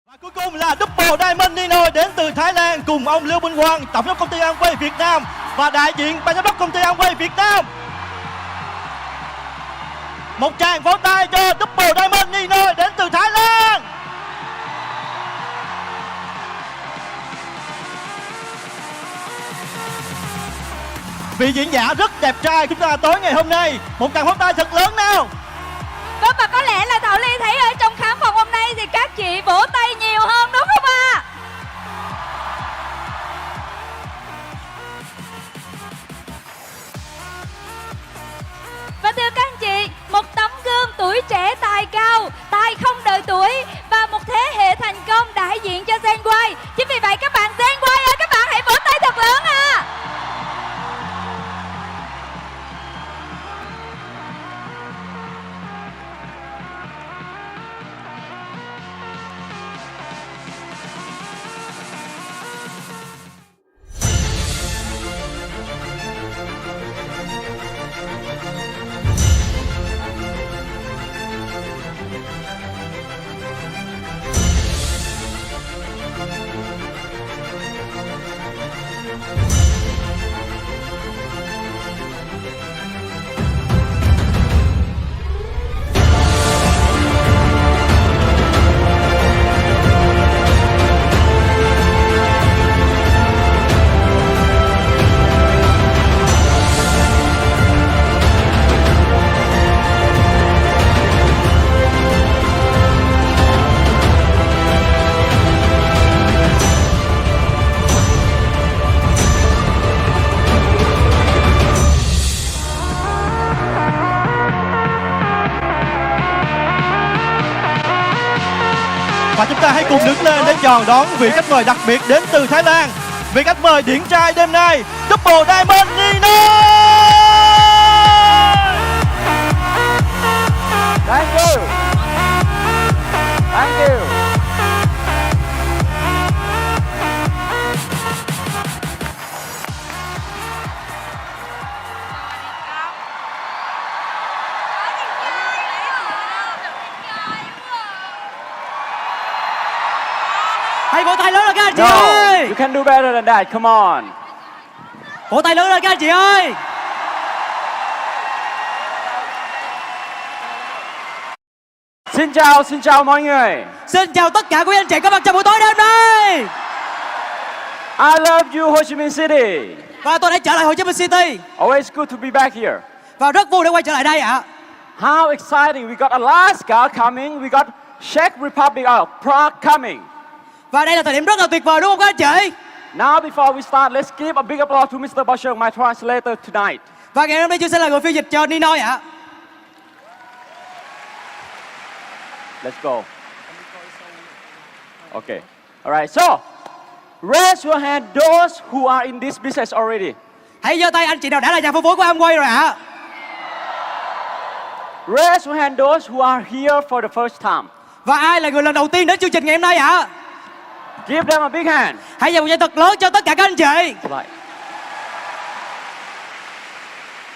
Và cuối cùng là Double Diamond NINOY đến từ Thái Lan cùng ông Lưu Minh Quang, tổng giám đốc công ty Amway Việt Nam và đại diện ban giám đốc công ty Amway Việt Nam. Một tràng vỗ tay cho Double Diamond NINOY đến từ Thái Lan. Vị diễn giả rất đẹp trai chúng ta tối ngày hôm nay. Một tràng vỗ tay thật lớn nào. Vâng, và có lẽ là Thảo Ly thấy ở trong khán phòng hôm nay thì các chị vỗ tay nhiều hơn đúng không ạ? Và thưa các anh chị, một tấm gương tuổi trẻ tài cao, tài không đợi tuổi và một thế hệ thành công đại diện cho NINOY. Chính vì vậy các bạn NINOY ơi, các bạn hãy vỗ tay thật lớn ạ. Và chúng ta hãy cùng đứng lên để chào đón vị khách mời đặc biệt đến từ Thái Lan. Vị khách mời điển trai đêm nay, Double Diamond NINOY. Thank you. Thank you. Hãy vỗ tay lớn lên các anh chị No, ơi. you can do better than that. Come on. Vỗ tay lớn lên các anh chị ơi. Xin chào mọi người. Xin chào tất cả quý anh chị có mặt trong buổi tối đêm nay. I love you, Ho Chi Minh City. Và tôi đã trở lại Hồ Chí Minh City. Always good to be back here. Và rất vui để quay trở lại đây ạ. How exciting. We got Alaska coming. We got Czech Republic, Prague coming. Và đây là thời điểm rất là tuyệt vời đúng không các anh chị? Now before we start, let's give a big applause to Mr. Bashir, my translator tonight. Và ngày hôm nay tôi sẽ là người phiên dịch cho NINOY ạ. Let's go. Okay. All right. So, raise your hand those who are in this business already. Hãy giơ tay anh chị nào đã là nhà phân phối của Amway rồi ạ. Raise your hand those who are here for the first time. Và ai là người lần đầu tiên đến chương trình ngày hôm nay ạ? Give them a big hand. Hãy dành một tay thật lớn cho tất cả các anh chị. Right.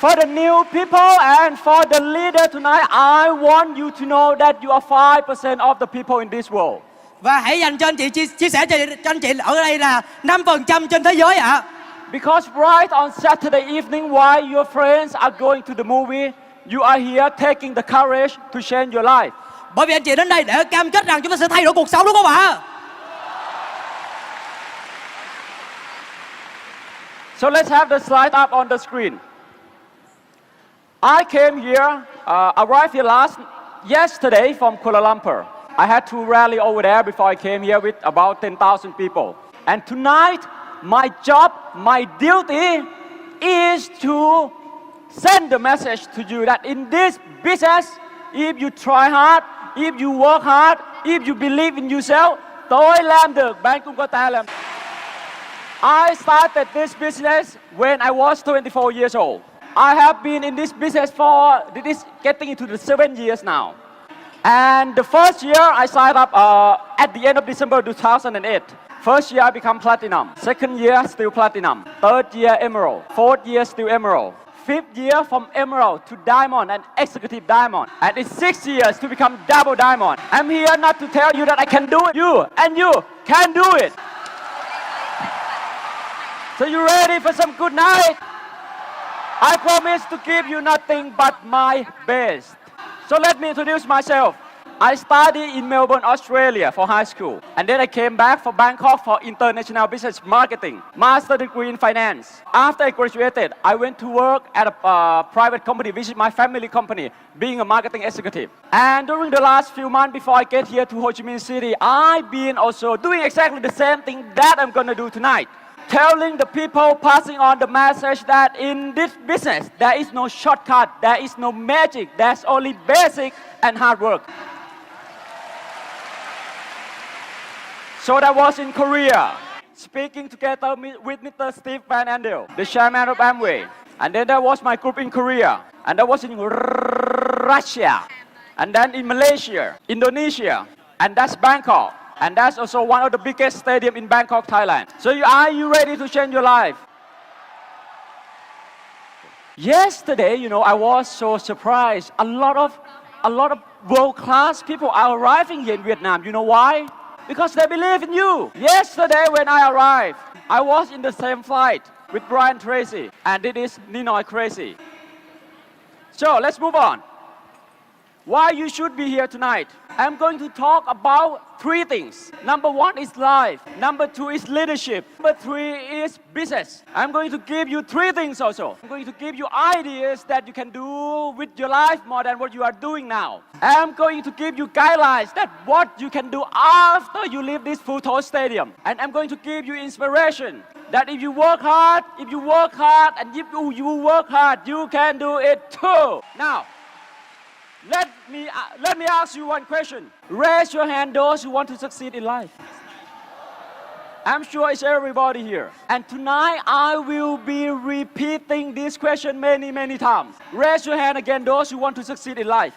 For the new people and for the leader tonight, I want you to know that you are 5% of the people in this world. Và hãy dành cho anh chị chia sẻ cho anh chị ở đây là 5% trên thế giới ạ. Because right on Saturday evening, while your friends are going to the movie, you are here taking the courage to change your life. Bởi vì anh chị đến đây để cam kết rằng chúng ta sẽ thay đổi cuộc sống đúng không ạ? So let's have the slide up on the screen. I came here, arrived here yesterday from Kuala Lumpur. I had to rally over there before I came here with about 10,000 people. And tonight, my job, my duty is to send the message to you that in this business, if you try hard, if you work hard, if you believe in yourself, tôi làm được, bạn cũng có thể làm. I started this business when I was 24 years old. I have been in this business for getting into the 7 years now. And the first year I signed up at the end of December 2008. First year I become platinum. Second year still platinum. Third year emerald. Fourth year still emerald. 5th year from emerald to diamond and executive diamond. And it's 6 years to become double diamond. I'm here not to tell you that I can do it. You can do it. So you ready for some good night? I promise to give you nothing but my best. So let me introduce myself. I studied in Melbourne, Australia for high school. And then I came back for Bangkok for international business marketing, master degree in finance. After I graduated, I went to work at a private company, which is my family company, being a marketing executive. And during the last few months before I get here to Ho Chi Minh City, I've been also doing exactly the same thing that I'm gonna do tonight. Telling the people, passing on the message that in this business, there is no shortcut, there is no magic, there's only basic and hard work. So that was in Korea, speaking together with Mr. Steve Van Andel, the chairman of Amway. And then there was my group in Korea, and that was in Russia, and then in Malaysia, Indonesia, and that's Bangkok. And that's also one of the biggest stadiums in Bangkok, Thailand. So are you ready to change your life? Yesterday, I was so surprised. A lot of world-class people are arriving here in Vietnam. You know why? Because they believe in you. Yesterday when I arrived, I was in the same flight with Brian Tracy, and it is NINOY Crazy. So let's move on. Why you should be here tonight? I'm going to talk about 3 things. Number 1 is life. Number 2 is leadership. Number 3 is business. I'm going to give you 3 things also. I'm going to give you ideas that you can do with your life more than what you are doing now. I'm going to give you guidelines that what you can do after you leave this Phu Thoi Stadium. And I'm going to give you inspiration that if you work hard, and if you work hard, you can do it too. Now, let me ask you one question. Raise your hand those who want to succeed in life. I'm sure it's everybody here. And tonight I will be repeating this question many times. Raise your hand again those who want to succeed in life.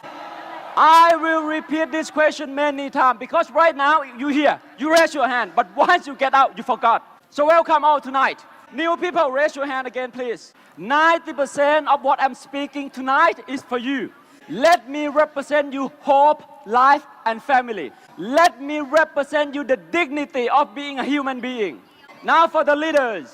I will repeat this question many times because right now you here, you raise your hand, but once you get out, you forgot. So welcome all tonight. New people, raise your hand again, please. 90% of what I'm speaking tonight is for you. Let me represent you hope, life, and family. Let me represent you the dignity of being a human being. Now for the leaders.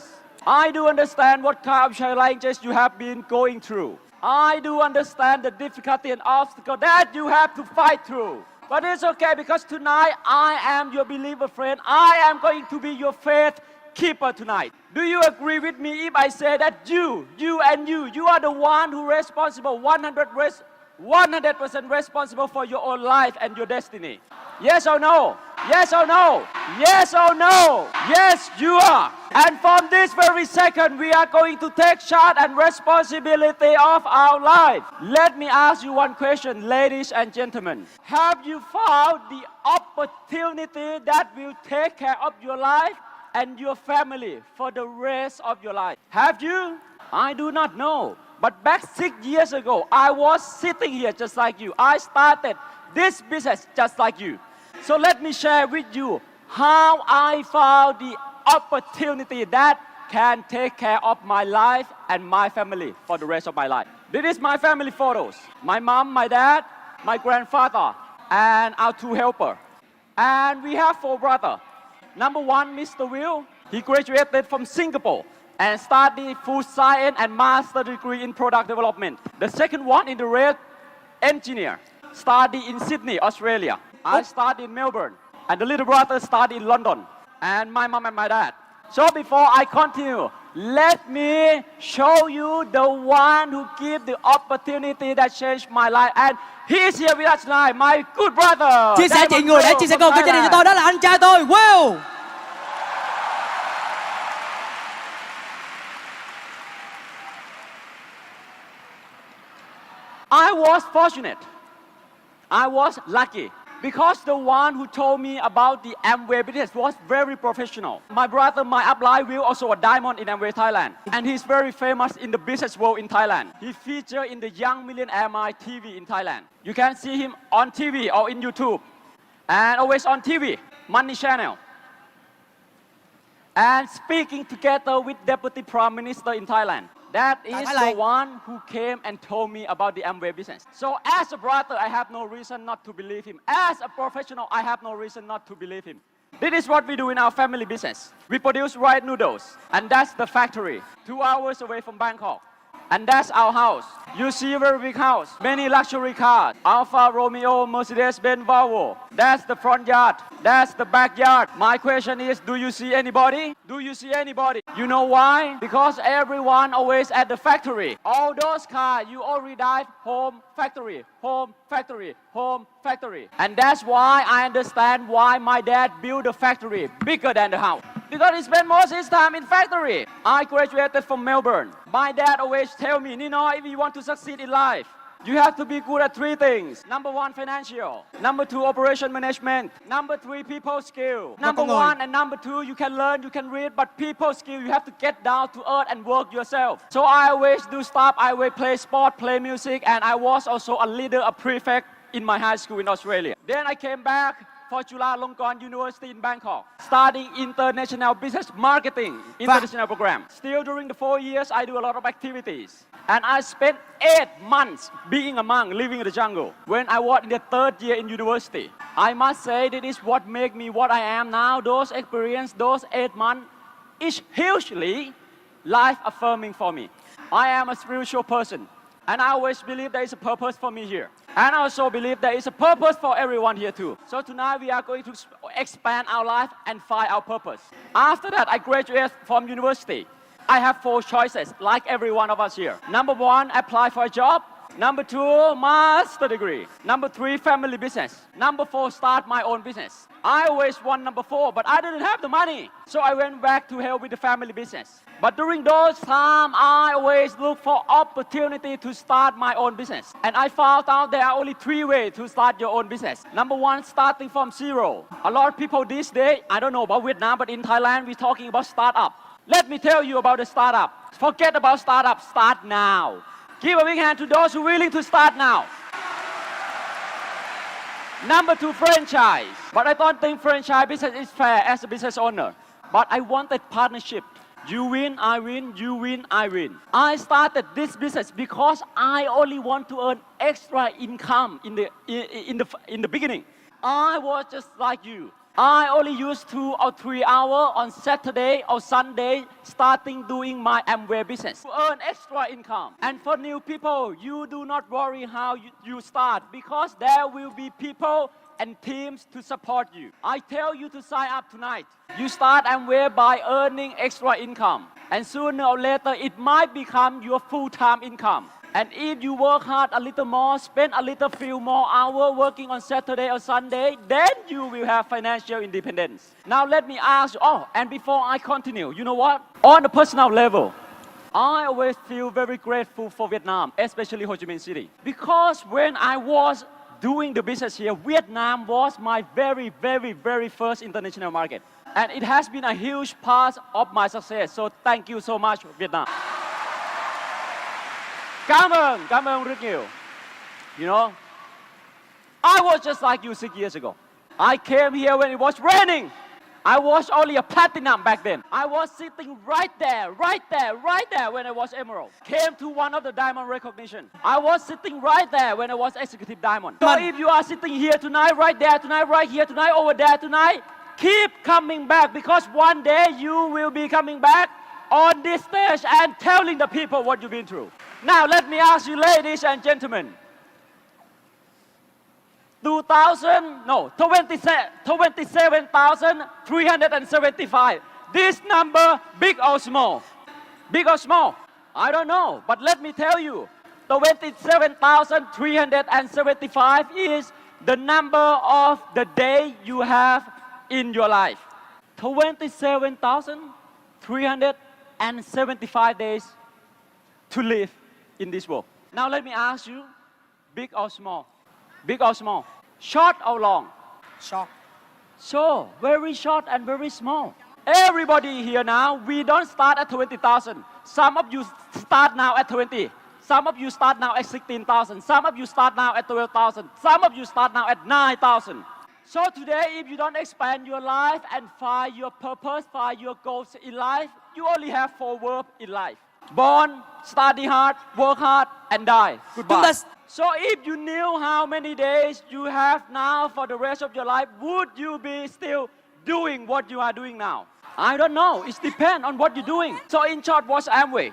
I do understand what kind of challenges you have been going through. I do understand the difficulty and obstacle that you have to fight through. But it's okay because tonight I am your believer friend. I am going to be your faith keeper tonight. Do you agree with me if I say that you are the one who responsible 100% responsible for your own life and your destiny? Yes or no? Yes or no? Yes or no? Yes, you are. And from this very second, we are going to take charge and responsibility of our life. Let me ask you one question, ladies and gentlemen. Have you found the opportunity that will take care of your life and your family for the rest of your life? Have you? I do not know. But back 6 years ago, I was sitting here just like you. I started this business just like you. So let me share with you how I found the opportunity that can take care of my life and my family for the rest of my life. This is my family photos. My mom, my dad, my grandfather, and our 2 helpers. And we have 4 brothers. Number 1, Mr. Will, he graduated from Singapore and studied food science and master degree in product development. The second one in the red, engineer, studied in Sydney, Australia. I studied in Melbourne, and the little brother studied in London, and my mom and my dad. So before I continue, let me show you the one who gave the opportunity that changed my life, and he is here with us tonight, my good brother. Chia sẻ chị người đã chia sẻ câu chuyện gia đình cho tôi, đó là anh trai tôi, Will. I was fortunate. I was lucky because the one who told me about the Amway business was very professional. My brother, my upline, Will, also a diamond in Amway Thailand. And he's very famous in the business world in Thailand. He featured in the Young Millionaire My TV in Thailand. You can see him on TV or in YouTube. And always on TV, Money Channel. And speaking together with Deputy Prime Minister in Thailand. That is Tại Thái Lan. the one who came and told me about the Amway business. So as a brother, I have no reason not to believe him. As a professional, I have no reason not to believe him. This is what we do in our family business. We produce rice noodles, and that's the factory, 2 hours away from Bangkok. And that's our house. You see a very big house, many luxury cars, Alfa Romeo, Mercedes-Benz, Volvo. That's the front yard. That's the backyard. My question is, do you see anybody? Do you see anybody? You know why? Because everyone always at the factory. All those cars, you already drive home, factory, home, factory, home, factory. And that's why I understand why my dad built a factory bigger than the house. Because he spent most of his time in factory. I graduated from Melbourne. My dad always tell me, NINOY, if you want to succeed in life, you have to be good at 3 things. Number 1, financial. Number 2, operation management. Number 3, people skill. Number 1 and number 2, you can learn, you can read, but people skill, you have to get down to earth and work yourself. So I always do stuff. I always play sport, play music, and I was also a leader, a prefect in my high school in Australia. Then I came back for Chulalongkorn University in Bangkok, studying international business marketing, international program. Still during the 4 years, I do a lot of activities. And I spent 8 months being a monk, living in the jungle. When I was in the 3rd year in university, I must say that is what made me what I am now. Those experience, those 8 months, is hugely life-affirming for me. I am a spiritual person. And I always believe there is a purpose for me here. And I also believe there is a purpose for everyone here too. So tonight we are going to expand our life and find our purpose. After that, I graduated from university. I have 4 choices, like every one of us here. Number 1, apply for a job. Number 2, master degree. Number 3, family business. Number 4, start my own business. I always want number 4, but I didn't have the money. So I went back to help with the family business. But during those times, I always look for opportunity to start my own business. And I found out there are only 3 ways to start your own business. Number 1, starting from zero. A lot of people these days, I don't know about Vietnam, but in Thailand, we're talking about startup. Let me tell you about the startup. Forget about startup, start now. Give a big hand to those who are willing to start now. Number 2, franchise. But I don't think franchise business is fair as a business owner. But I wanted partnership. You win, I win, you win, I win. I started this business because I only want to earn extra income in the beginning. I was just like you. I only use 2 or 3 hours on Saturday or Sunday starting doing my Amway business to earn extra income. And for new people, you do not worry how you start because there will be people and teams to support you. I tell you to sign up tonight. You start Amway by earning extra income. And sooner or later, it might become your full-time income. And if you work hard a little more, spend a little few more hours working on Saturday or Sunday, then you will have financial independence. Now let me ask you, and before I continue, you know what? On a personal level, I always feel very grateful for Vietnam, especially Ho Chi Minh City. Because when I was doing the business here, Vietnam was my very, very, very first international market. And it has been a huge part of my success. So thank you so much, Vietnam. Cảm ơn rất nhiều. You know, I was just like you 6 years ago. I came here when it was raining. I was only a platinum back then. I was sitting right there when I was emerald. Came to one of the diamond recognition. I was sitting right there when I was executive diamond. So if you are sitting here tonight, right there tonight, right here tonight, over there tonight, keep coming back because one day you will be coming back on this stage and telling the people what you've been through. Now let me ask you, ladies and gentlemen, 27,375. This number, big or small? Big or small? I don't know, but let me tell you, 27,375 is the number of the day you have in your life. 27,375 days to live in this world. Now let me ask you, big or small? Big or small? Short or long? Short. So, very short and very small. Everybody here now, we don't start at 20,000. Some of you start now at 20. Some of you start now at 16,000. Some of you start now at 12,000. Some of you start now at 9,000. So today, if you don't expand your life and find your purpose, find your goals in life, you only have 4 words in life. Born, study hard, work hard, and die. Goodbye. Chúng ta So if you knew how many days you have now for the rest of your life, would you be still doing what you are doing now? I don't know. It depends on what you're doing. So in short, what's Amway?